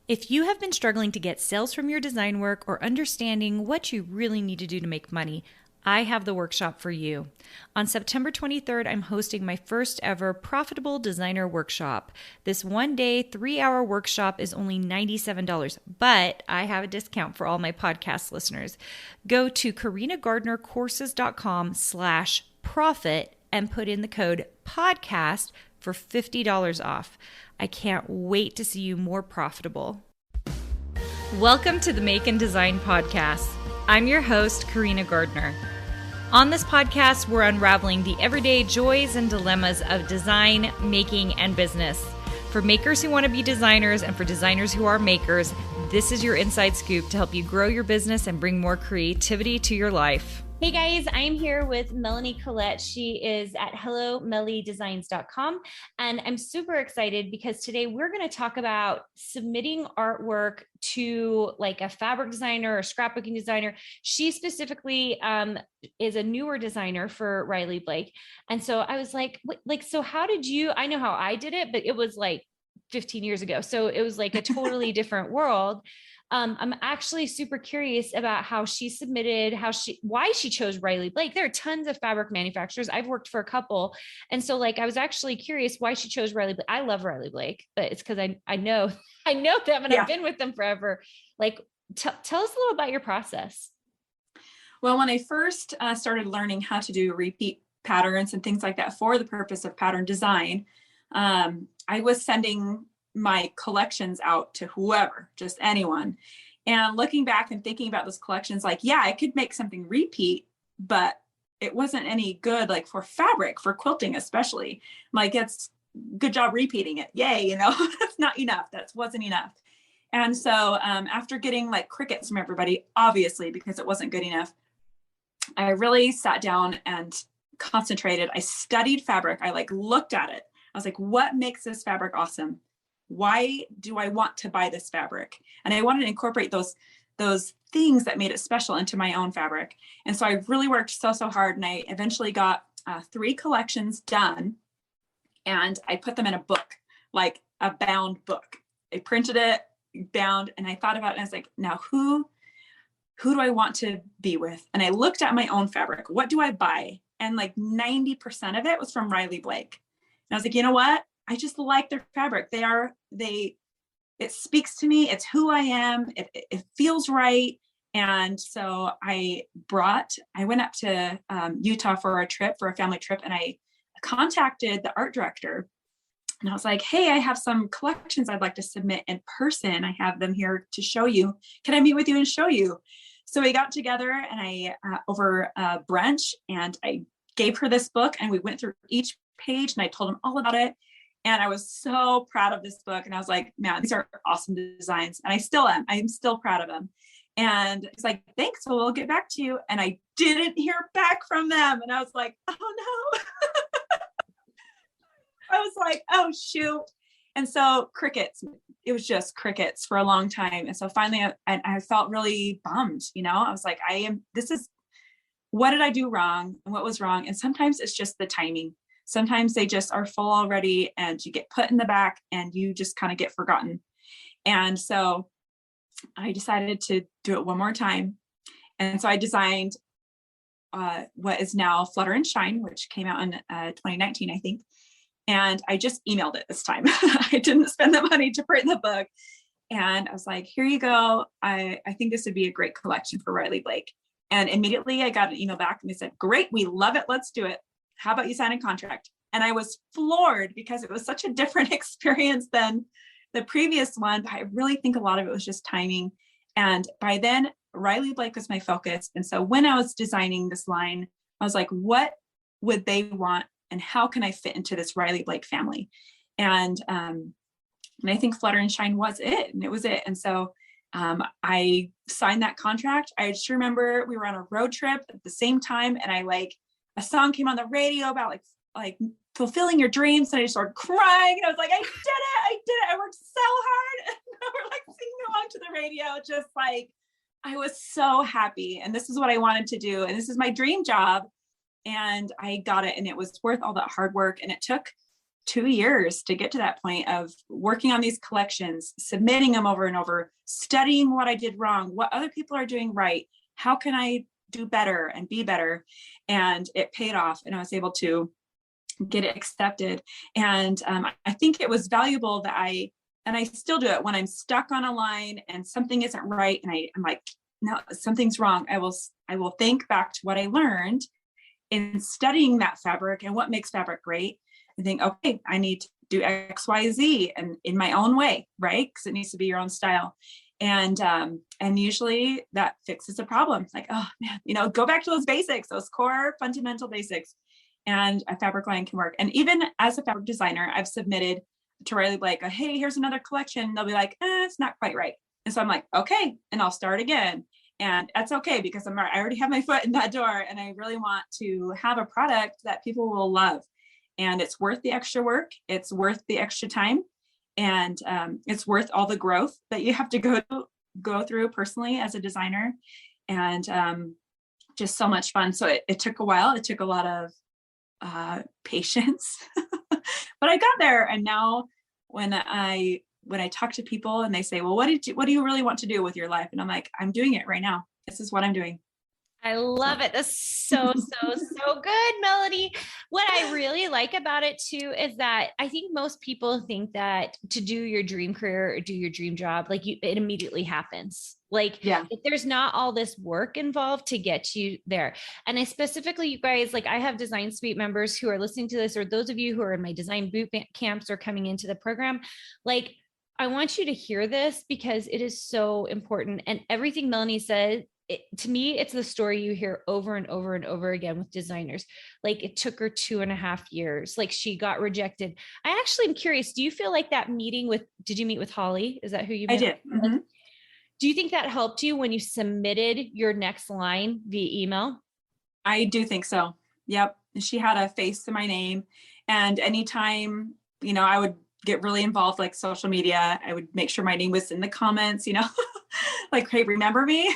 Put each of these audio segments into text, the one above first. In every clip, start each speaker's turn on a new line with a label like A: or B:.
A: If you have been struggling to get sales from your design work or understanding what you really need to do to make money, I have the workshop for you. On September 23rd, I'm hosting my first ever Profitable Designer Workshop. This 1-day, 3-hour workshop is only $97, but I have a discount for all my podcast listeners. Go to carinagardnercourses.com/profit and put in the code podcast for $50 off. I can't wait to see you more profitable. Welcome to the Make and Design Podcast. I'm your host, Carina Gardner. On this podcast, we're unraveling the everyday joys and dilemmas of design, making, and business. For makers who want to be designers and for designers who are makers, this is your inside scoop to help you grow your business and bring more creativity to your life. Hey guys, I'm here with Melanie Collette. She is at hellomellydesigns.com. And I'm super excited because today we're going to talk about submitting artwork to like a fabric designer or scrapbooking designer. She specifically is a newer designer for Riley Blake. And so I was like, so how did you, I know how I did it, but it was like 15 years ago. So it was like a totally different world. I'm actually super curious about how she submitted, why she chose Riley Blake. There are tons of fabric manufacturers. I've worked for a couple. And so like, I was actually curious why she chose Riley Blake. I love Riley Blake, but it's because I know, I know them and I've been with them forever. Like, tell us a little about your process.
B: Well, when I first started learning how to do repeat patterns and things like that for the purpose of pattern design, I was sending my collections out to whoever, just anyone. And looking back and thinking about those collections, like, yeah, I could make something repeat, but it wasn't any good, like for fabric, for quilting, especially. Like, it's good job repeating it. Yay. That's not enough. That wasn't enough. And so after getting like crickets from everybody, obviously, because it wasn't good enough, I really sat down and concentrated. I studied fabric. I like looked at it. I was like, what makes this fabric awesome? Why do I want to buy this fabric? And I wanted to incorporate those things that made it special into my own fabric. And so I really worked so hard, and I eventually got 3 collections done, and I put them in a book, like a bound book. I printed it, bound, and I thought about it, and I was like, now who do I want to be with? And I looked at my own fabric. What do I buy? And like 90% of it was from Riley Blake. And I was like, you know what? I just like their fabric. It speaks to me. It's who I am. It feels right. And so I went up to Utah for a family trip, and I contacted the art director, and I was like, hey, I have some collections I'd like to submit in person. I have them here to show you. Can I meet with you and show you? So we got together, and I over brunch, and I gave her this book, and we went through each page, and I told him all about it. And I was so proud of this book. And I was like, man, these are awesome designs. And I still am. I'm still proud of them. And it's like, thanks. Well, we'll get back to you. And I didn't hear back from them. And I was like, oh no. I was like, oh shoot. And so crickets, it was just crickets for a long time. And so finally I felt really bummed. I was like, what did I do wrong? And what was wrong? And sometimes it's just the timing. Sometimes they just are full already, and you get put in the back and you just kind of get forgotten. And so I decided to do it one more time. And so I designed what is now Flutter and Shine, which came out in 2019, I think. And I just emailed it this time. I didn't spend the money to print the book. And I was like, here you go. I think this would be a great collection for Riley Blake. And immediately I got an email back, and they said, great, we love it. Let's do it. How about you sign a contract? And I was floored because it was such a different experience than the previous one. But I really think a lot of it was just timing. And by then, Riley Blake was my focus. And so when I was designing this line, I was like, what would they want? And how can I fit into this Riley Blake family? And I think Flutter and Shine was it. And it was it. And so I signed that contract. I just remember we were on a road trip at the same time. And a song came on the radio about like fulfilling your dreams. And I just started crying. And I was like, I did it. I worked so hard. And we're like singing along to the radio. Just like, I was so happy. And this is what I wanted to do. And this is my dream job. And I got it. And it was worth all that hard work. And it took 2 years to get to that point of working on these collections, submitting them over and over, studying what I did wrong, what other people are doing right. How can I do better and be better? And it paid off, and I was able to get it accepted. And I think it was valuable that I still do it when I'm stuck on a line and something isn't right. And I'm like, no, something's wrong. I will think back to what I learned in studying that fabric and what makes fabric great, and think, okay, I need to do X, Y, Z, and in my own way, right? Because it needs to be your own style. And usually that fixes the problem. It's like, oh man, go back to those basics, those core fundamental basics, and a fabric line can work. And even as a fabric designer, I've submitted to Riley Blake, hey, here's another collection. They'll be like, it's not quite right. And so I'm like, okay, and I'll start again. And that's okay, because I already have my foot in that door, and I really want to have a product that people will love. And it's worth the extra work. It's worth the extra time. And it's worth all the growth that you have to go through personally as a designer. And just so much fun. So it took a while. It took a lot of patience, but I got there. And now when I talk to people and they say, well, what do you really want to do with your life? And I'm like, I'm doing it right now. This is what I'm doing.
A: I love it. That's so good, Melanie. What I really like about it too is that I think most people think that to do your dream career or do your dream job, like it immediately happens. Like, if there's not all this work involved to get you there. And I specifically, you guys, like I have Design Suite members who are listening to this, or those of you who are in my design boot camps or coming into the program, like I want you to hear this because it is so important. And everything Melanie said, to me, it's the story you hear over and over and over again with designers. Like it took her 2.5 years. Like she got rejected. I actually am curious. Do you feel like that did you meet with Holly? Is that who you met?
B: I did. Mm-hmm.
A: Do you think that helped you when you submitted your next line via email?
B: I do think so. Yep. She had a face to my name. And anytime, I would get really involved, like social media, I would make sure my name was in the comments, like, hey, remember me?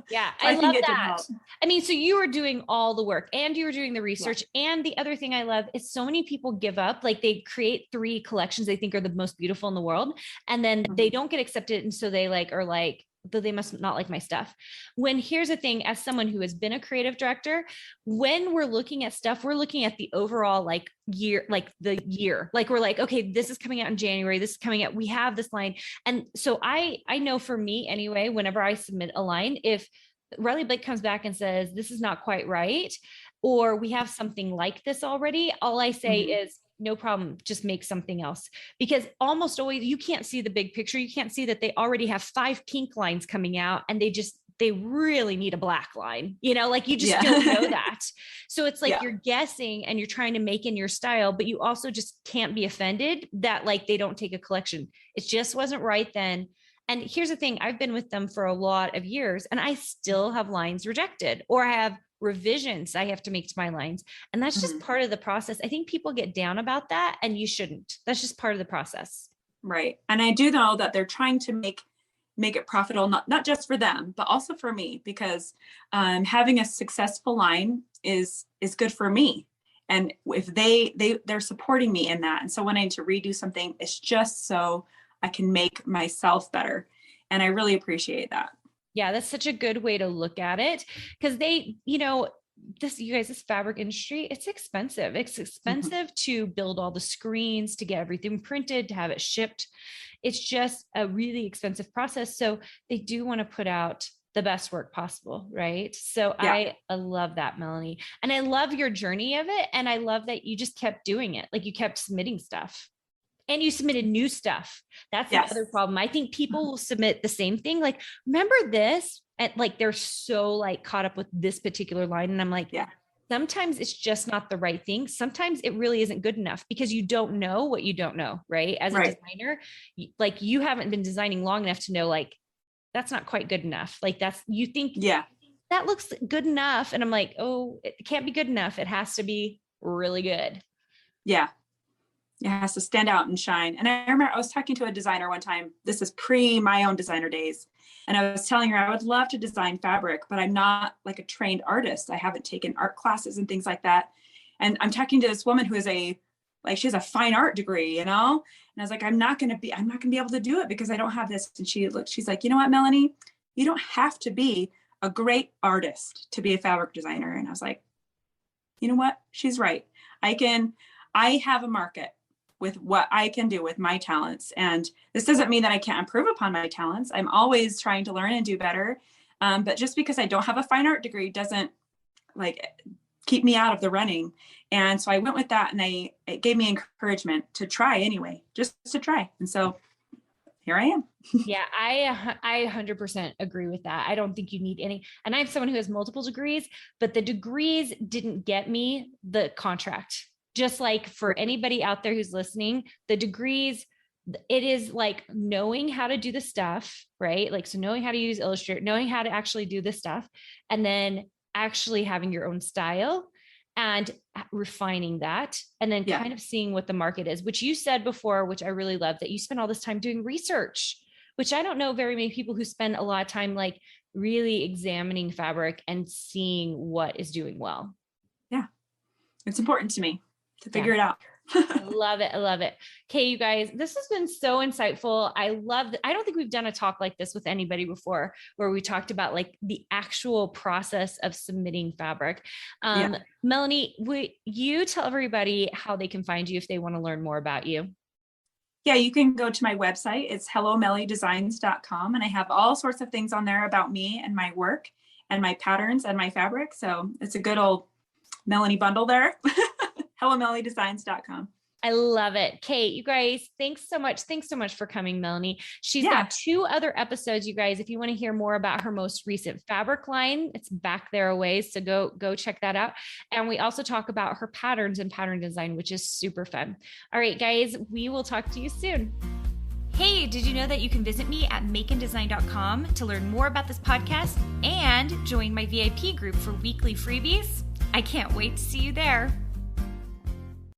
A: Yeah,
B: so
A: I love that. I mean, so you were doing all the work and you were doing the research. Yeah. And the other thing I love is so many people give up, like they create 3 collections they think are the most beautiful in the world. And then they don't get accepted. And so they are like, though they must not like my stuff. When here's the thing, as someone who has been a creative director, when we're looking at stuff, we're looking at the overall year, like we're like, okay, this is coming out in January, this is coming out, we have this line. And so I know for me anyway, whenever I submit a line, if Riley Blake comes back and says, this is not quite right, or we have something like this already, all I say is, no problem, just make something else. Because almost always you can't see the big picture. You can't see that they already have 5 pink lines coming out and they really need a black line, like you just don't know that. So it's like you're guessing and you're trying to make in your style, but you also just can't be offended that like they don't take a collection. It just wasn't right then. And here's the thing, I've been with them for a lot of years and I still have lines rejected, or I have revisions I have to make to my lines. And that's just part of the process. I think people get down about that, and you shouldn't. That's just part of the process.
B: Right. And I do know that they're trying to make it profitable, not just for them, but also for me, because having a successful line is good for me. And if they're supporting me in that. And so when I need to redo something, it's just so I can make myself better. And I really appreciate that.
A: Yeah, that's such a good way to look at it, because this fabric industry, it's expensive. It's expensive to build all the screens, to get everything printed, to have it shipped. It's just a really expensive process. So they do want to put out the best work possible, right? So I love that, Melanie. And I love your journey of it. And I love that you just kept doing it. Like you kept submitting stuff. And you submitted new stuff. That's the other problem. I think people will submit the same thing. Like, remember this? And like, they're so like caught up with this particular line. And I'm like, sometimes it's just not the right thing. Sometimes it really isn't good enough because you don't know what you don't know, right? As a designer, like you haven't been designing long enough to know, like, that's not quite good enough. Like you think that looks good enough. And I'm like, oh, it can't be good enough. It has to be really good.
B: Yeah. It has to stand out and shine. And I remember I was talking to a designer one time. This is pre my own designer days. And I was telling her I would love to design fabric, but I'm not like a trained artist. I haven't taken art classes and things like that. And I'm talking to this woman who is a like, she has a fine art degree, And I was like, I'm not going to be able to do it because I don't have this. And she's like, you know what, Melanie, you don't have to be a great artist to be a fabric designer. And I was like, you know what? She's right. I have a market with what I can do with my talents. And this doesn't mean that I can't improve upon my talents. I'm always trying to learn and do better. But just because I don't have a fine art degree doesn't keep me out of the running. And so I went with that, and it gave me encouragement to try anyway, just to try. And so here I am.
A: Yeah, I 100% agree with that. I don't think you need any. And I'm someone who has multiple degrees, but the degrees didn't get me the contract. Just like for anybody out there who's listening, the degrees, it is like knowing how to do the stuff, right? Like, so knowing how to use Illustrator, knowing how to actually do the stuff, and then actually having your own style and refining that, and then kind of seeing what the market is, which you said before, which I really love, that you spend all this time doing research, which I don't know very many people who spend a lot of time like really examining fabric and seeing what is doing well.
B: Yeah. It's important to me to figure it out.
A: I love it. I love it. Okay, you guys, this has been so insightful. I love that. I don't think we've done a talk like this with anybody before, where we talked about like the actual process of submitting fabric. Melanie, will you tell everybody how they can find you if they want to learn more about you?
B: Yeah, you can go to my website. It's hellomellydesigns.com. And I have all sorts of things on there about me and my work and my patterns and my fabric. So it's a good old Melanie bundle there. hellomellydesigns.com.
A: I love it. Kate, you guys, thanks so much. Thanks so much for coming, Melanie. She's got 2 other episodes, you guys. If you want to hear more about her most recent fabric line, it's back there a ways. So go check that out. And we also talk about her patterns and pattern design, which is super fun. All right, guys, we will talk to you soon. Hey, did you know that you can visit me at makeanddesign.com to learn more about this podcast and join my VIP group for weekly freebies? I can't wait to see you there.